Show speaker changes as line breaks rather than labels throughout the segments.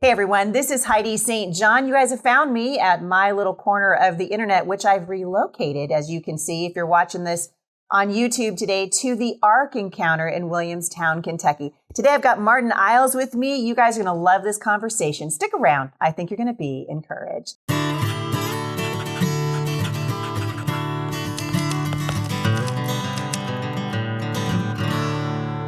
Hey everyone, this is Heidi St. John. You guys have found me at my little corner of the internet, which I've relocated, as you can see, if you're watching this on YouTube today, to the Ark Encounter in Williamstown, Kentucky. Today I've got Martyn Iles with me. You guys are going to love this conversation. Stick around. I think you're going to be encouraged.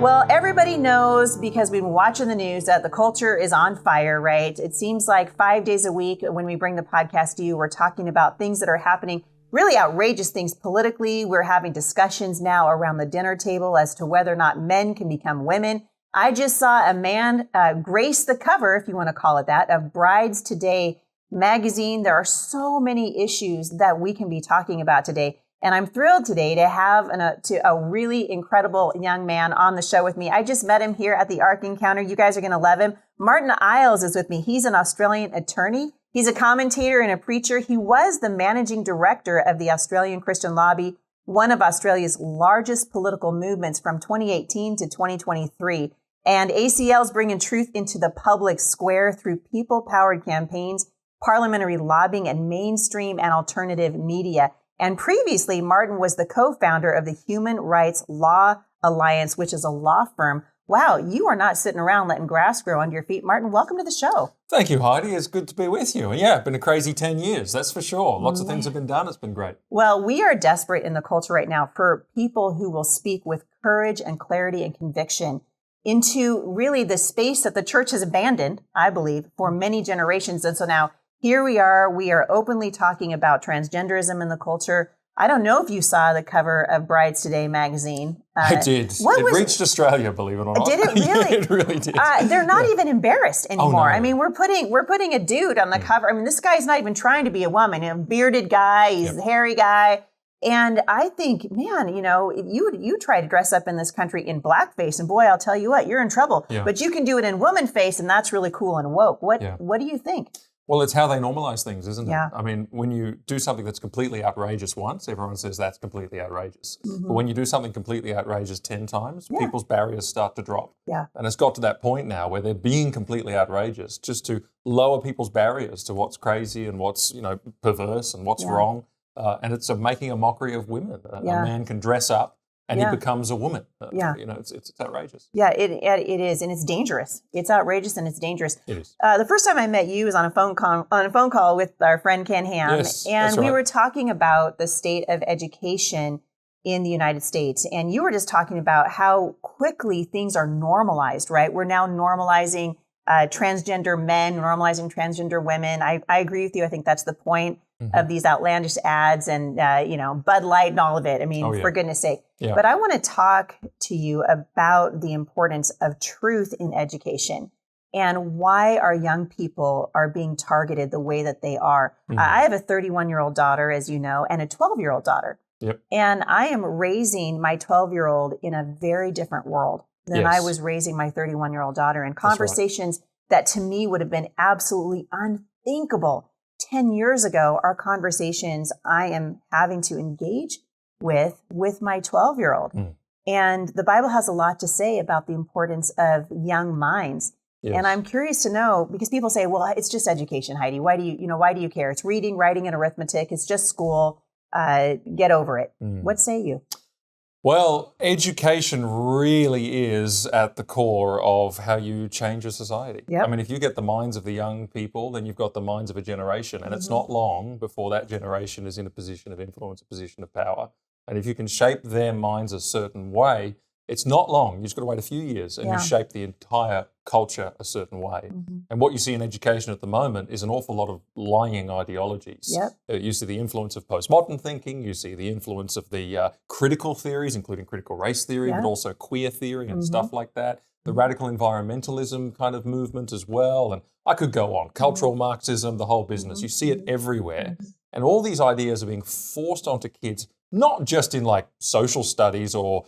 Well, everybody knows, because we've been watching the news, that the culture is on fire, right? It seems like 5 days a week when we bring the podcast to you, we're talking about things that are happening, really outrageous things politically. We're having discussions now around the dinner table as to whether or not men can become women. I just saw a man grace the cover, if you want to call it that, of Brides Today magazine. There are so many issues that we can be talking about today. And I'm thrilled today to have a really incredible young man on the show with me. I just met him here at the Ark Encounter. You guys are going to love him. Martyn Iles is with me. He's an Australian attorney. He's a commentator and a preacher. He was the managing director of the Australian Christian Lobby, one of Australia's largest political movements from 2018 to 2023. And ACL's bringing truth into the public square through people-powered campaigns, parliamentary lobbying, and mainstream and alternative media. And previously, Martyn was the co-founder of the Human Rights Law Alliance, which is a law firm. Wow, you are not sitting around letting grass grow under your feet. Martyn, welcome to the show.
Thank you, Heidi. It's good to be with you. And yeah, it's been a crazy 10 years, that's for sure. Lots of things have been done. It's been great.
Well, we are desperate in the culture right now for people who will speak with courage and clarity and conviction into really the space that the church has abandoned, I believe, for many generations. And so now, here we are openly talking about transgenderism in the culture. I don't know if you saw the cover of Brides Today magazine.
I did. It reached Australia, believe it or not.
Did it really?
Yeah, it really did.
They're not even embarrassed anymore.
Oh, no.
I mean, we're putting a dude on the cover. I mean, this guy's not even trying to be a woman. A bearded guy, he's a hairy guy. And I think, man, if you try to dress up in this country in blackface, and boy, I'll tell you what, you're in trouble. Yeah. But you can do it in woman face, and that's really cool and woke. What do you think?
Well, it's how they normalize things, isn't it?
Yeah.
I mean, when you do something that's completely outrageous once, everyone says that's completely outrageous. Mm-hmm. But when you do something completely outrageous 10 times, people's barriers start to drop. Yeah. And it's got to that point now where they're being completely outrageous just to lower people's barriers to what's crazy and what's, perverse and what's wrong. And it's making a mockery of women. A man can dress up and he becomes a woman. It's outrageous.
Yeah, it is, and it's dangerous. It's outrageous and it's dangerous.
It is.
The first time I met you was on a phone call with our friend Ken Ham, and we were talking about the state of education in the United States, and you were just talking about how quickly things are normalized. Right, we're now normalizing transgender men, normalizing transgender women. I agree with you. I think that's the point of these outlandish ads and, Bud Light and all of it. I mean, for goodness sake. Yeah. But I want to talk to you about the importance of truth in education and why our young people are being targeted the way that they are. I have a 31-year-old daughter, as you know, and a 12-year-old daughter. Yep. And I am raising my 12-year-old in a very different world than I was raising my 31-year-old daughter, and conversations that to me would have been absolutely unthinkable 10 years ago are conversations I am having to engage with my 12-year-old. And the Bible has a lot to say about the importance of young minds. Yes. And I'm curious to know, because people say, well, it's just education, Heidi. Why do you care? It's reading, writing, and arithmetic. It's just school. Get over it. What say you?
Well, education really is at the core of how you change a society. Yep. I mean, if you get the minds of the young people, then you've got the minds of a generation. And it's not long before that generation is in a position of influence, a position of power. And if you can shape their minds a certain way, it's not long. You've just got to wait a few years and you shape the entire culture a certain way. And what you see in education at the moment is an awful lot of lying ideologies. Yep. You see the influence of postmodern thinking. You see the influence of the critical theories, including critical race theory, but also queer theory and stuff like that. The radical environmentalism kind of movement as well. And I could go on. Cultural Marxism, the whole business. You see it everywhere. And all these ideas are being forced onto kids, not just in like social studies or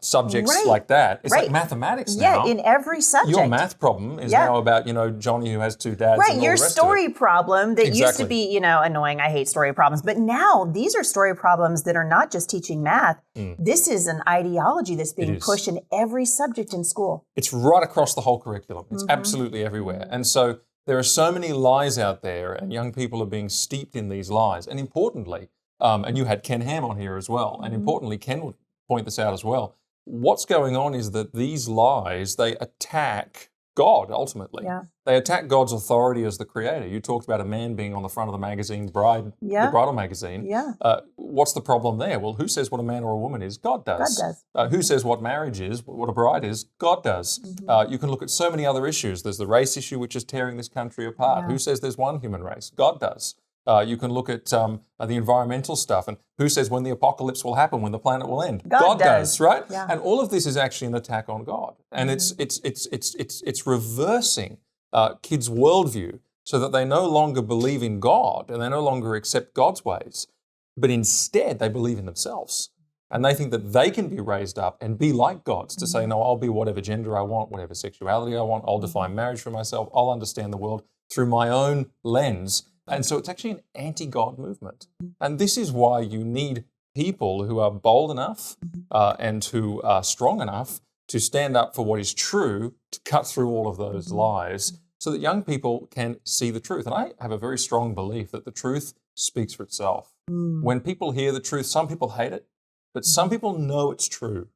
subjects like that. It's like mathematics now.
Yeah, in every subject.
Your math problem is now about, Johnny who has two dads.
Right,
and all
your
the rest
story
of it.
problem that used to be, annoying. I hate story problems. But now these are story problems that are not just teaching math. This is an ideology that's being pushed in every subject in school.
It's right across the whole curriculum. It's absolutely everywhere. And so there are so many lies out there, and young people are being steeped in these lies. And importantly, and you had Ken Ham on here as well, and importantly, Ken would point this out as well. What's going on is that these lies, they attack God, ultimately.
Yeah.
They attack God's authority as the creator. You talked about a man being on the front of the magazine, the bridal magazine.
Yeah.
What's the problem there? Well, who says what a man or a woman is? God does.
God does.
Who says what marriage is, what a bride is? God does. You can look at so many other issues. There's the race issue, which is tearing this country apart.
Yeah.
Who says there's one human race? God does. You can look at the environmental stuff, and who says when the apocalypse will happen, when the planet will end? God does, right?
Yeah.
And all of this is actually an attack on God, and it's reversing kids' worldview so that they no longer believe in God and they no longer accept God's ways, but instead they believe in themselves. And they think that they can be raised up and be like gods to say, no, I'll be whatever gender I want, whatever sexuality I want, I'll define marriage for myself, I'll understand the world through my own lens. And so it's actually an anti-God movement. And this is why you need people who are bold enough and who are strong enough to stand up for what is true, to cut through all of those lies, so that young people can see the truth. And I have a very strong belief that the truth speaks for itself. When people hear the truth, some people hate it, but some people know it's true.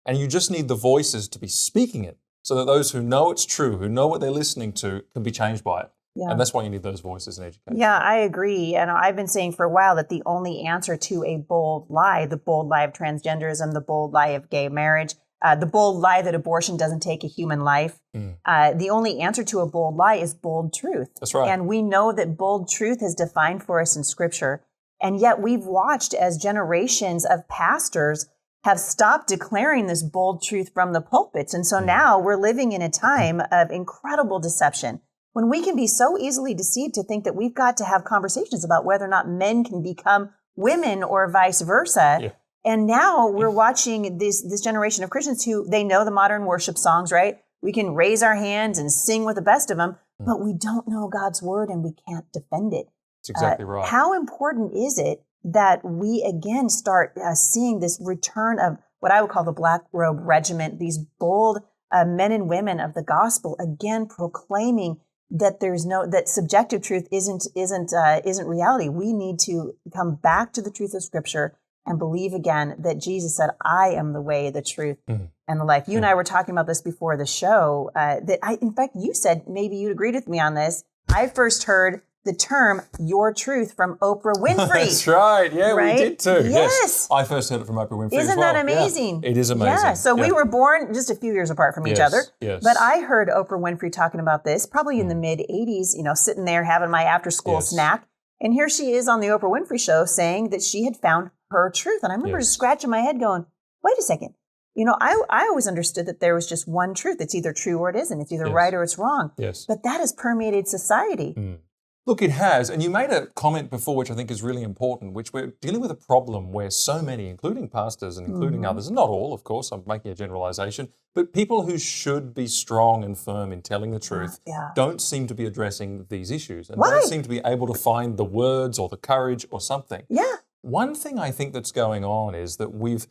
And you just need the voices to be speaking it so that those who know it's true, who know what they're listening to, can be changed by it. Yeah. And that's why you need those voices in education.
Yeah, I agree. And I've been saying for a while that the only answer to a bold lie, the bold lie of transgenderism, the bold lie of gay marriage, the bold lie that abortion doesn't take a human life, the only answer to a bold lie is bold truth.
That's right.
And we know that bold truth is defined for us in Scripture. And yet we've watched as generations of pastors have stopped declaring this bold truth from the pulpits. And so now we're living in a time of incredible deception, when we can be so easily deceived to think that we've got to have conversations about whether or not men can become women or vice versa. Yeah. And now we're watching this generation of Christians who, they know the modern worship songs, right? We can raise our hands and sing with the best of them, but we don't know God's word and we can't defend it.
That's exactly right.
How important is it that we again start seeing this return of what I would call the Black Robe Regiment, these bold men and women of the gospel, again proclaiming that that subjective truth isn't reality. We need to come back to the truth of Scripture and believe again that Jesus said, "I am the way, the truth, and the life." You and I were talking about this before the show. In fact, you said maybe you agreed with me on this. I first heard the term "your truth" from Oprah Winfrey.
That's right. Yeah,
right?
We did too.
Yes.
I first heard it from Oprah Winfrey
Isn't
as well.
that amazing?
Yeah, it is amazing.
Yeah. So we were born just a few years apart from each other. Yes. But I heard Oprah Winfrey talking about this probably in the mid 80s, sitting there having my after school snack. And here she is on the Oprah Winfrey Show saying that she had found her truth. And I remember just scratching my head going, wait a second. I always understood that there was just one truth. It's either true or it isn't. It's either right or it's wrong.
Yes.
But that has permeated society.
Look, it has. And you made a comment before, which I think is really important, which we're dealing with a problem where so many, including pastors and including others, not all, of course, I'm making a generalization, but people who should be strong and firm in telling the truth don't seem to be addressing these issues and don't seem to be able to find the words or the courage or something.
Yeah.
One thing I think that's going on is that we've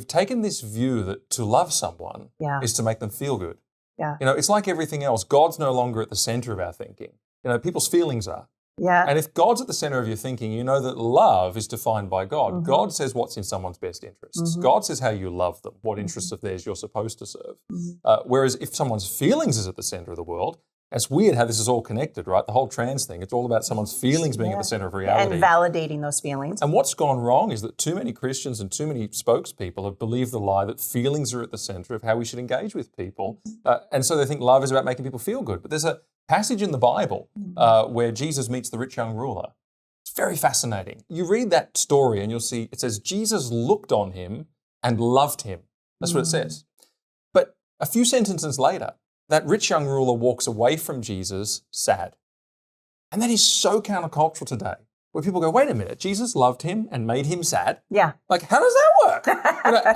taken this view that to love someone is to make them feel good.
Yeah.
It's like everything else. God's no longer at the center of our thinking. People's feelings are.
Yeah.
And if God's at the center of your thinking, you know that love is defined by God. God says what's in someone's best interests. God says how you love them, what interests of theirs you're supposed to serve. Whereas if someone's feelings is at the center of the world, it's weird how this is all connected, right? The whole trans thing, it's all about someone's feelings being at the center of reality.
And validating those feelings.
And what's gone wrong is that too many Christians and too many spokespeople have believed the lie that feelings are at the center of how we should engage with people. And so they think love is about making people feel good. But there's a passage in the Bible where Jesus meets the rich young ruler. It's very fascinating. You read that story and you'll see it says Jesus looked on him and loved him. That's what it says. But a few sentences later, that rich young ruler walks away from Jesus sad. And that is so countercultural today, where people go, wait a minute, Jesus loved him and made him sad?
Yeah.
Like, how does that work?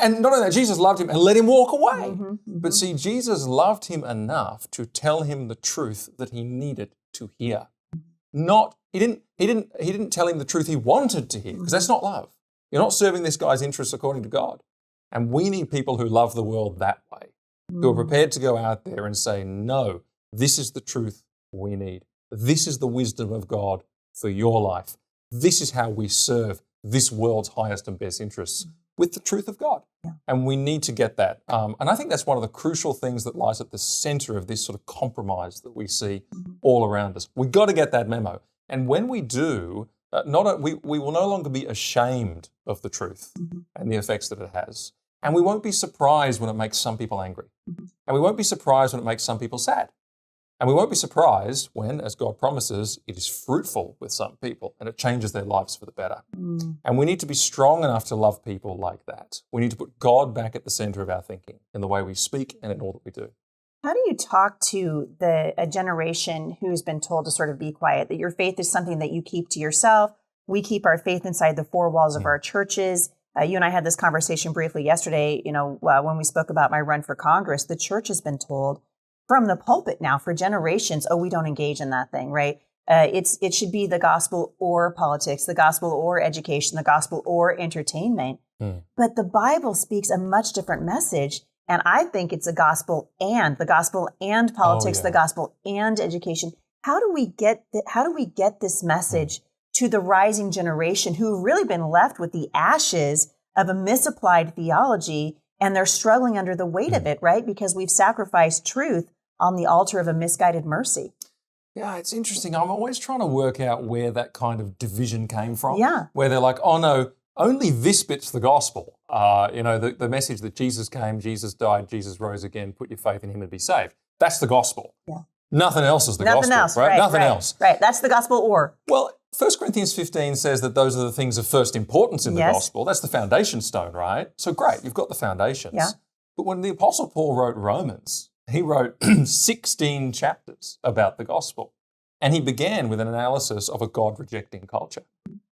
And not only that, Jesus loved him and let him walk away. But see, Jesus loved him enough to tell him the truth that he needed to hear. He didn't tell him the truth he wanted to hear, because that's not love. You're not serving this guy's interests according to God. And we need people who love the world that way, who are prepared to go out there and say, no, this is the truth we need. This is the wisdom of God for your life. This is how we serve this world's highest and best interests with the truth of God.
Yeah.
And we need to get that. And I think that's one of the crucial things that lies at the center of this sort of compromise that we see all around us. We've got to get that memo. And when we do, we will no longer be ashamed of the truth and the effects that it has. And we won't be surprised when it makes some people angry. And we won't be surprised when it makes some people sad. And we won't be surprised when, as God promises, it is fruitful with some people and it changes their lives for the better. And we need to be strong enough to love people like that. We need to put God back at the center of our thinking in the way we speak and in all that we do.
How do you talk to a generation who's been told to sort of be quiet, that your faith is something that you keep to yourself? We keep our faith inside the four walls of our churches. You and I had this conversation briefly yesterday, when we spoke about my run for Congress. The church has been told from the pulpit now for generations, we don't engage in that thing, right? It should be the gospel or politics, the gospel or education, the gospel or entertainment. But the Bible speaks a much different message. And I think it's the gospel and politics, the gospel and education. How do we get this message to the rising generation who've really been left with the ashes of a misapplied theology, and they're struggling under the weight of it, right? Because we've sacrificed truth on the altar of a misguided mercy.
Yeah, it's interesting. I'm always trying to work out where that kind of division came from.
Yeah.
Where they're like, oh no, only this bit's the gospel. The message that Jesus came, Jesus died, Jesus rose again, put your faith in him and be saved. That's the gospel.
Yeah.
Nothing else is the gospel, right? Nothing else.
Right, that's the gospel or.
Well, 1 Corinthians 15 says that those are the things of first importance in the gospel. That's the foundation stone, right? So great, you've got the foundations.
Yeah.
But when the Apostle Paul wrote Romans, he wrote 16 chapters about the gospel. And he began with an analysis of a God-rejecting culture.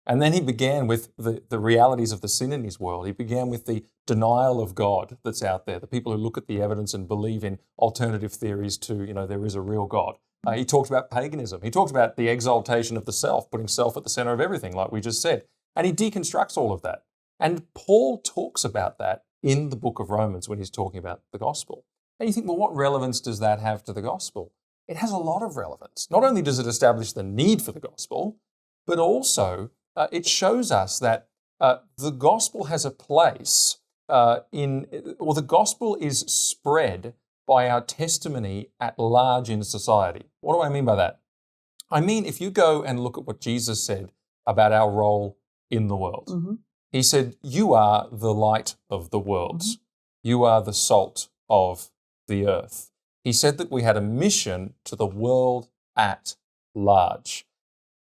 And then he began with the realities of the sin in his world. He began with the denial of God that's out there, the people who look at the evidence and believe in alternative theories to, there is a real God. He talked about paganism. He talked about the exaltation of the self, putting self at the center of everything, like we just said. And he deconstructs all of that. And Paul talks about that in the book of Romans when he's talking about the gospel. And you think, well, what relevance does that have to the gospel? It has a lot of relevance. Not only does it establish the need for the gospel, but also it shows us that the gospel has a place the gospel is spread by our testimony at large in society. What do I mean by that? I mean, if you go and look at what Jesus said about our role in the world, he said, you are the light of the world. You are the salt of the earth. He said that we had a mission to the world at large.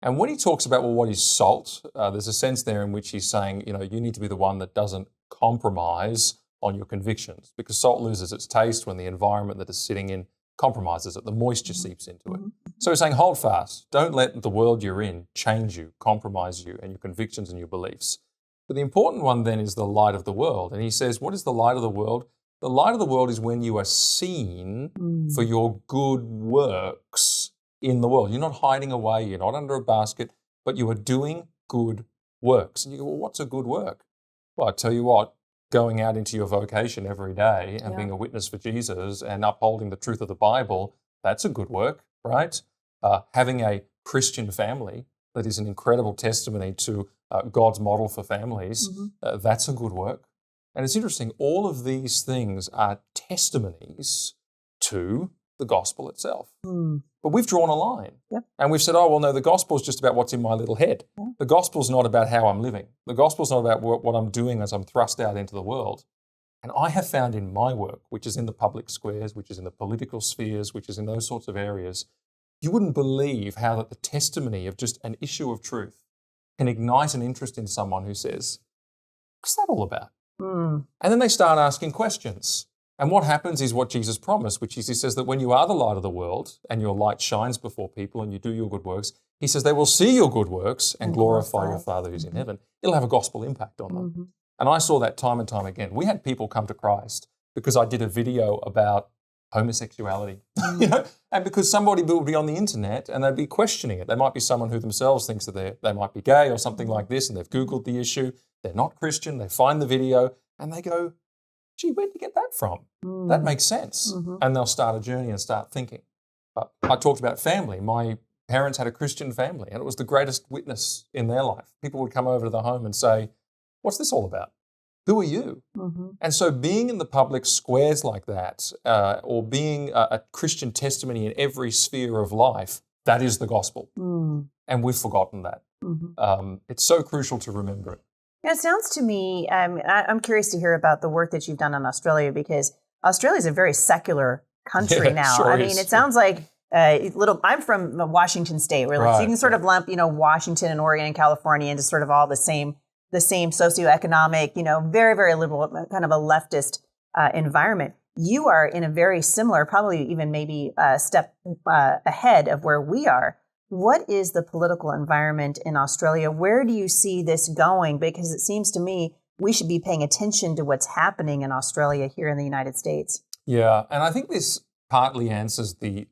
And when he talks about, what is salt, there's a sense there in which he's saying, you need to be the one that doesn't compromise on your convictions, because salt loses its taste when the environment that it's sitting in compromises it. The moisture seeps into it. So he's saying, hold fast. Don't let the world you're in change you, compromise you, and your convictions and your beliefs. But the important one then is the light of the world. And he says, what is the light of the world? The light of the world is when you are seen for your good works in the world. You're not hiding away, you're not under a basket, but you are doing good works. And you go, well, what's a good work? Well, I tell you what, going out into your vocation every day and being a witness for Jesus and upholding the truth of the Bible, that's a good work, right? Having a Christian family that is an incredible testimony to God's model for families, that's a good work. And it's interesting, all of these things are testimonies to the gospel itself. But we've drawn a line. And we've said, no, the gospel is just about what's in my little head. The gospel's not about how I'm living. The gospel's not about what I'm doing as I'm thrust out into the world. And I have found in my work, which is in the public squares, which is in the political spheres, which is in those sorts of areas, you wouldn't believe how that the testimony of just an issue of truth can ignite an interest in someone who says, what's that all about? And then they start asking questions. And what happens is what Jesus promised, which is he says that when you are the light of the world and your light shines before people and you do your good works, he says they will see your good works and glorify your Father who's in heaven. It'll have a gospel impact on them. And I saw that time and time again. We had people come to Christ because I did a video about homosexuality, and because somebody will be on the internet and they'd be questioning it. They might be someone who themselves thinks that they might be gay or something like this, and they've Googled the issue. They're not Christian. They find the video and they go, gee, where did you get that from? That makes sense. And they'll start a journey and start thinking. I talked about family. My parents had a Christian family, and it was the greatest witness in their life. People would come over to the home and say, "What's this all about? Who are you?" Mm-hmm. And so being in the public squares like that, or being a Christian testimony in every sphere of life, that is the gospel. Mm. And we've forgotten that. Mm-hmm. It's so crucial to remember it.
It sounds to me, I'm curious to hear about the work that you've done in Australia, because Australia is a very secular country now.
Sure
I mean, it sounds like I'm from Washington State, where so you can sort of lump, Washington and Oregon and California into sort of all the same socioeconomic, very, very liberal, kind of a leftist environment. You are in a very similar, probably even maybe a step ahead of where we are. What is the political environment in Australia? Where do you see this going? Because it seems to me we should be paying attention to what's happening in Australia here in the United States.
Yeah, and I think this partly answers the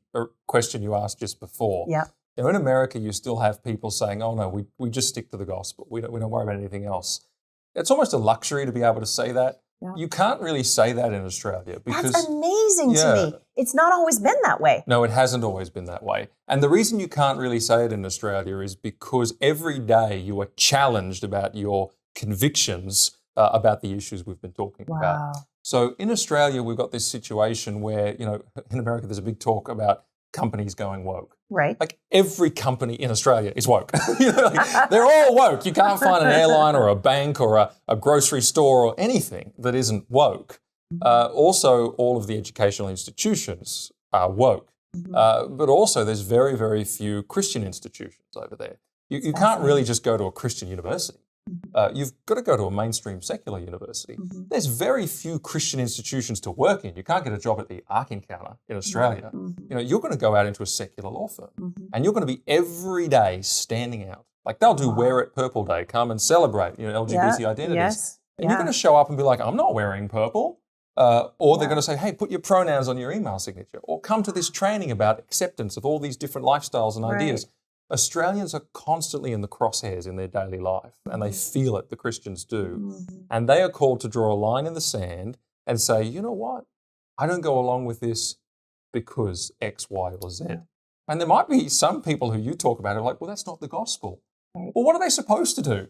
question you asked just before.
Yeah.
In America, you still have people saying, "Oh no, we just stick to the gospel. We don't worry about anything else." It's almost a luxury to be able to say that. Yeah. You can't really say that in Australia because
that's amazing to me. It's not always been that way.
No, it hasn't always been that way. And the reason you can't really say it in Australia is because every day you are challenged about your convictions about the issues we've been talking about. So in Australia, we've got this situation where, in America, there's a big talk about companies going woke.
Right.
Like every company in Australia is woke. They're all woke. You can't find an airline or a bank or a grocery store or anything that isn't woke. Also, all of the educational institutions are woke. But also there's very, very few Christian institutions over there. You can't really just go to a Christian university. You've got to go to a mainstream secular university. There's very few Christian institutions to work in. You can't get a job at the Ark Encounter in Australia. You're going to go out into a secular law firm, and you're going to be every day standing out. Like they'll do Wear It Purple Day, come and celebrate LGBT identities.
Yes.
And you're going to show up and be like, "I'm not wearing purple." Or they're going to say, "Hey, put your pronouns on your email signature," or come to this training about acceptance of all these different lifestyles and ideas. Australians are constantly in the crosshairs in their daily life, and they feel it, the Christians do. And they are called to draw a line in the sand and say, "You know what? I don't go along with this because X, Y, or Z." And there might be some people who you talk about who are like, "Well, that's not the gospel." Right. Well, what are they supposed to do?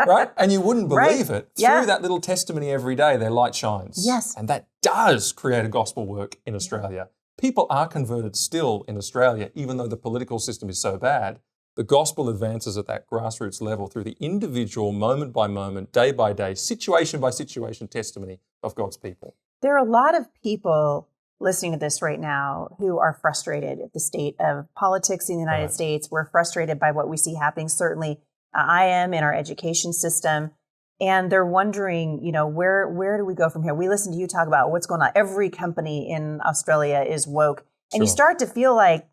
Right? And you wouldn't believe it. Through that little testimony every day, their light shines.
Yes.
And that does create a gospel work in Australia. People are converted still in Australia, even though the political system is so bad. The gospel advances at that grassroots level through the individual, moment by moment, day by day, situation by situation testimony of God's people.
There are a lot of people listening to this right now who are frustrated at the state of politics in the United States. We're frustrated by what we see happening. Certainly, I am in our education system. And they're wondering, where do we go from here? We listen to you talk about what's going on. Every company in Australia is woke. And you start to feel like,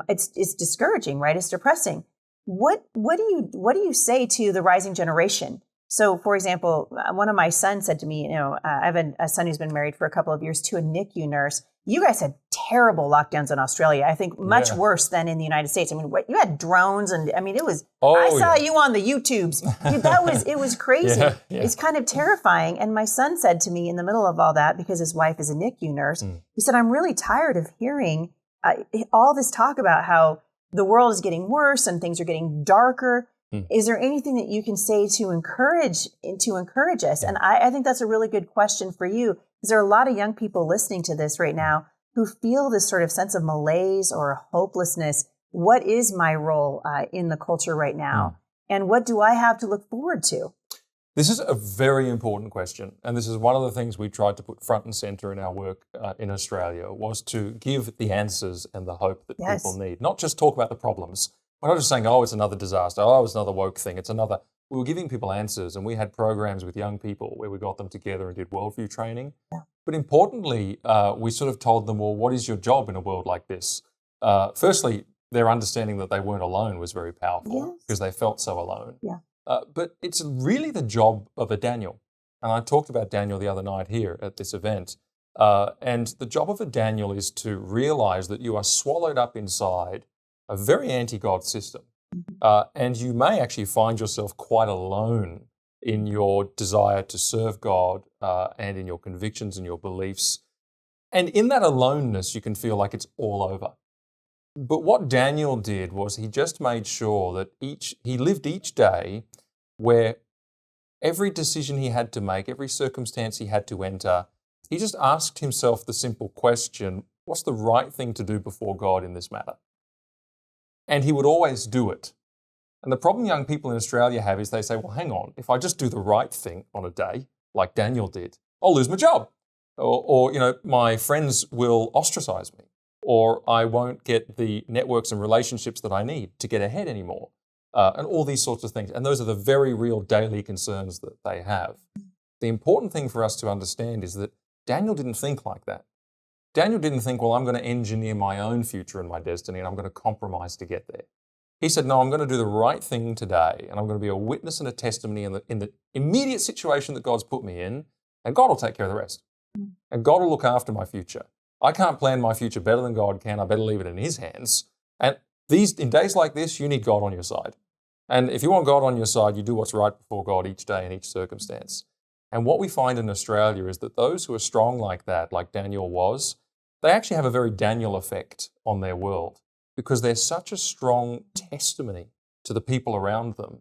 it's discouraging, right? It's depressing. What do you say to the rising generation? So, for example, one of my sons said to me, I have a son who's been married for a couple of years to a NICU nurse. You guys had terrible lockdowns in Australia. I think much worse than in the United States. I mean, you had drones, and I mean, it was. I saw you on the YouTubes. Dude, it was crazy. It's kind of terrifying. And my son said to me in the middle of all that, because his wife is a NICU nurse, he said, "I'm really tired of hearing all this talk about how the world is getting worse and things are getting darker. Is there anything that you can say to encourage us?" And I think that's a really good question for you, because there are a lot of young people listening to this right now who feel this sort of sense of malaise or hopelessness. What is my role in the culture right now? And what do I have to look forward to?
This is a very important question. And this is one of the things we tried to put front and center in our work in Australia, was to give the answers and the hope that people need, not just talk about the problems. We're not just saying, "Oh, it's another disaster. Oh, it's another woke thing. We were giving people answers, and we had programs with young people where we got them together and did worldview training. But importantly, we sort of told them, well, what is your job in a world like this? Firstly, their understanding that they weren't alone was very powerful because they felt so alone. But it's really the job of a Daniel. And I talked about Daniel the other night here at this event. And the job of a Daniel is to realize that you are swallowed up inside a very anti-God system. And you may actually find yourself quite alone in your desire to serve God and in your convictions and your beliefs. And in that aloneness, you can feel like it's all over. But what Daniel did was he just made sure that he lived each day where every decision he had to make, every circumstance he had to enter, he just asked himself the simple question, what's the right thing to do before God in this matter? And he would always do it. And the problem young people in Australia have is they say, well, hang on, if I just do the right thing on a day, like Daniel did, I'll lose my job. Or my friends will ostracize me. Or I won't get the networks and relationships that I need to get ahead anymore. And all these sorts of things. And those are the very real daily concerns that they have. The important thing for us to understand is that Daniel didn't think like that. Daniel didn't think, well, I'm going to engineer my own future and my destiny and I'm going to compromise to get there. He said, no, I'm going to do the right thing today and I'm going to be a witness and a testimony in the immediate situation that God's put me in, and God will take care of the rest. And God will look after my future. I can't plan my future better than God can. I better leave it in His hands. And in days like this, you need God on your side. And if you want God on your side, you do what's right before God each day in each circumstance. And what we find in Australia is that those who are strong like that, like Daniel was, they actually have a very Daniel effect on their world because they're such a strong testimony to the people around them.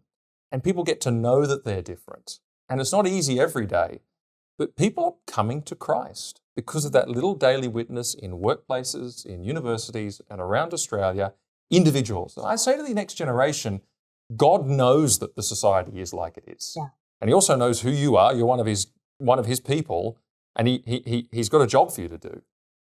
And people get to know that they're different. And it's not easy every day, but people are coming to Christ because of that little daily witness in workplaces, in universities, and around Australia, individuals. And I say to the next generation, God knows that the society is like it is.
Yeah.
And He also knows who you are. You're one of His people, and He's got a job for you to do.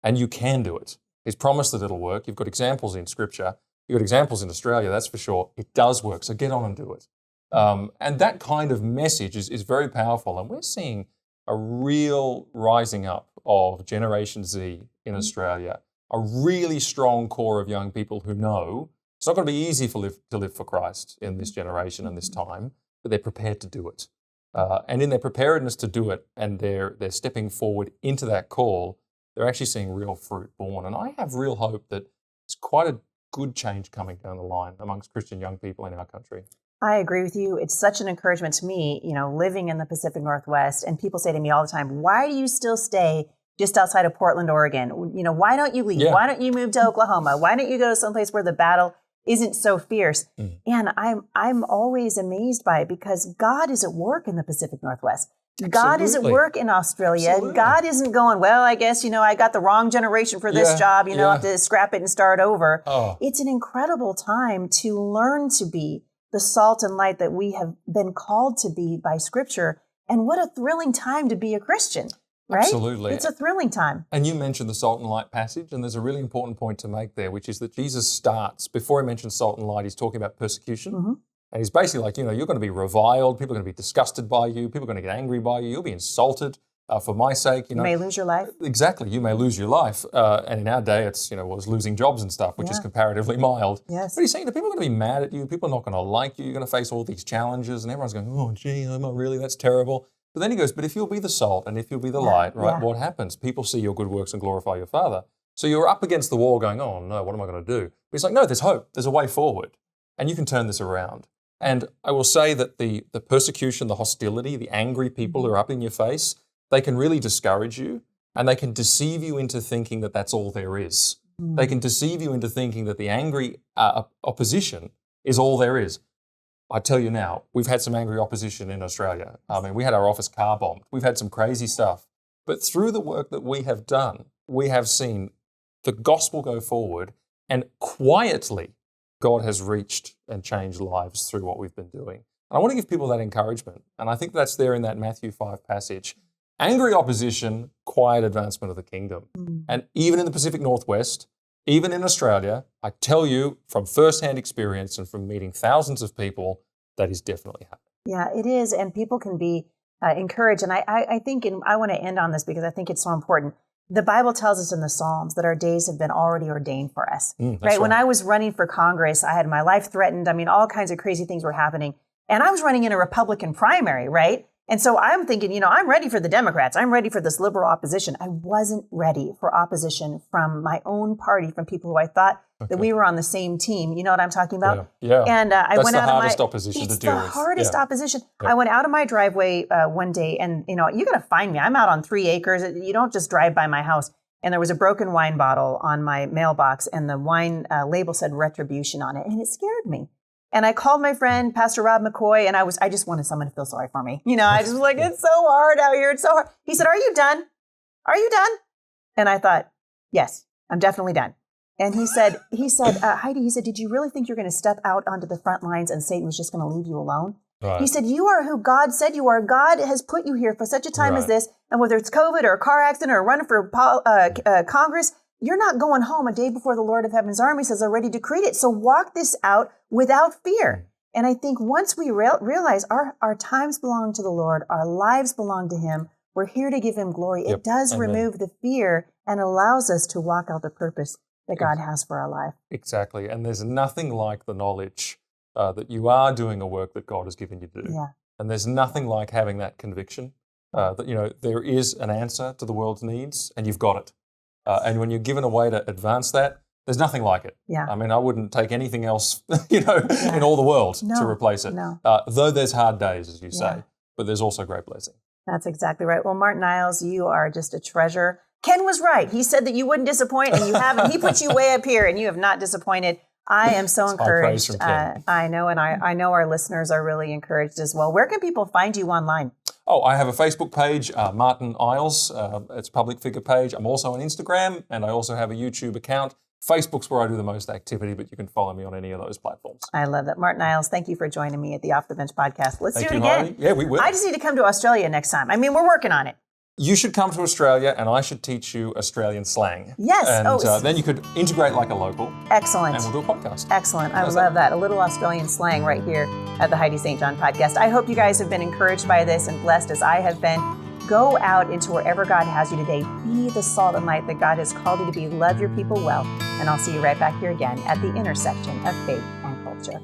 And you can do it. He's promised that it'll work. You've got examples in Scripture. You've got examples in Australia, that's for sure. It does work, so get on and do it. And that kind of message is very powerful. And we're seeing a real rising up of Generation Z in Australia, a really strong core of young people who know it's not going to be easy to live for Christ in this generation and this time, but they're prepared to do it. And in their preparedness to do it, and they're stepping forward into that call, they're actually seeing real fruit born. And I have real hope that it's quite a good change coming down the line amongst Christian young people in our country.
I agree with you. It's such an encouragement to me, living in the Pacific Northwest, and people say to me all the time, why do you still stay just outside of Portland, Oregon? Why don't you leave? Yeah. Why don't you move to Oklahoma? Why don't you go to someplace where the battle isn't so fierce? And I'm always amazed by it because God is at work in the Pacific Northwest. Absolutely. God is at work in Australia. Absolutely. God isn't going, well, I guess, I got the wrong generation for this job, I have to scrap it and start over. Oh. It's an incredible time to learn to be the salt and light that we have been called to be by Scripture. And what a thrilling time to be a Christian, right?
Absolutely.
It's a thrilling time.
And you mentioned the salt and light passage, and there's a really important point to make there, which is that Jesus starts, before He mentions salt and light, He's talking about persecution. Mm-hmm. And He's basically like, you're going to be reviled, people are going to be disgusted by you, people are going to get angry by you, you'll be insulted for my sake.
You may lose your life.
Exactly, you may lose your life. And in our day, it's, was losing jobs and stuff, which is comparatively mild.
Yes.
But He's saying that people are going to be mad at you, people are not going to like you, you're going to face all these challenges, and everyone's going, oh, gee, am I really? That's terrible. But then He goes, but if you'll be the salt and if you'll be the light, right, what happens? People see your good works and glorify your Father. So you're up against the wall going, oh no, what am I going to do? But He's like, no, there's hope, there's a way forward, and you can turn this around. And I will say that the persecution, the hostility, the angry people who are up in your face, they can really discourage you, and they can deceive you into thinking that that's all there is. They can deceive you into thinking that the angry opposition is all there is. I tell you now, we've had some angry opposition in Australia. I mean, we had our office car bombed. We've had some crazy stuff. But through the work that we have done, we have seen the gospel go forward, and quietly God has reached and changed lives through what we've been doing. And I want to give people that encouragement. And I think that's there in that Matthew 5 passage. Angry opposition, quiet advancement of the kingdom. And even in the Pacific Northwest, even in Australia, I tell you from firsthand experience and from meeting thousands of people, that is definitely happening.
Yeah, it is. And people can be encouraged. And I think, and I want to end on this because I think it's so important. The Bible tells us in the Psalms that our days have been already ordained for us, right? When I was running for Congress, I had my life threatened. I mean, all kinds of crazy things were happening. And I was running in a Republican primary, right? And so I'm thinking, I'm ready for the Democrats. I'm ready for this liberal opposition. I wasn't ready for opposition from my own party, from people who I thought that we were on the same team. You know what I'm talking about?
Yeah.
And I went out of my... That's the
hardest opposition to deal with.
It's the hardest opposition. Yeah. I went out of my driveway one day and, you're going to find me. I'm out on 3 acres. You don't just drive by my house. and there was a broken wine bottle on my mailbox, and the wine label said retribution on it, and it scared me. And I called my friend, Pastor Rob McCoy, and I just wanted someone to feel sorry for me. I just was like, it's so hard out here. It's so hard. He said, are you done? Are you done? And I thought, yes, I'm definitely done. And he said, Heidi, he said, did you really think you're going to step out onto the front lines and Satan was just going to leave you alone? Right. He said, you are who God said you are. God has put you here for such a time as this. And whether it's COVID or a car accident or running for Congress, you're not going home a day before the Lord of Heaven's armies has already decreed it. So walk this out without fear. And I think once we realize our times belong to the Lord, our lives belong to him, we're here to give him glory. It does remove the fear and allows us to walk out the purpose that God has for our life. Exactly. And there's nothing like the knowledge that you are doing a work that God has given you to do. Yeah. And there's nothing like having that conviction that, there is an answer to the world's needs and you've got it. And when you're given a way to advance that, there's nothing like it. Yeah. I mean, I wouldn't take anything else, in all the world to replace it. No. Though there's hard days, as you say, but there's also great blessing. That's exactly right. Well, Martyn Iles, you are just a treasure. Ken was right. He said that you wouldn't disappoint, and you haven't. He put you way up here, and you have not disappointed. I am so encouraged. I know, and I know our listeners are really encouraged as well. Where can people find you online? Oh, I have a Facebook page, Martyn Iles. It's a public figure page. I'm also on Instagram, and I also have a YouTube account. Facebook's where I do the most activity, but you can follow me on any of those platforms. I love that. Martyn Iles, thank you for joining me at the Off the Bench podcast. Let's do it again. Heidi. Yeah, we will. I just need to come to Australia next time. I mean, we're working on it. You should come to Australia, and I should teach you Australian slang. Yes. And then you could integrate like a local. Excellent. And we'll do a podcast. Excellent. I love that. A little Australian slang right here at the Heidi St. John podcast. I hope you guys have been encouraged by this and blessed as I have been. Go out into wherever God has you today. Be the salt and light that God has called you to be. Love your people well. And I'll see you right back here again at the intersection of faith and culture.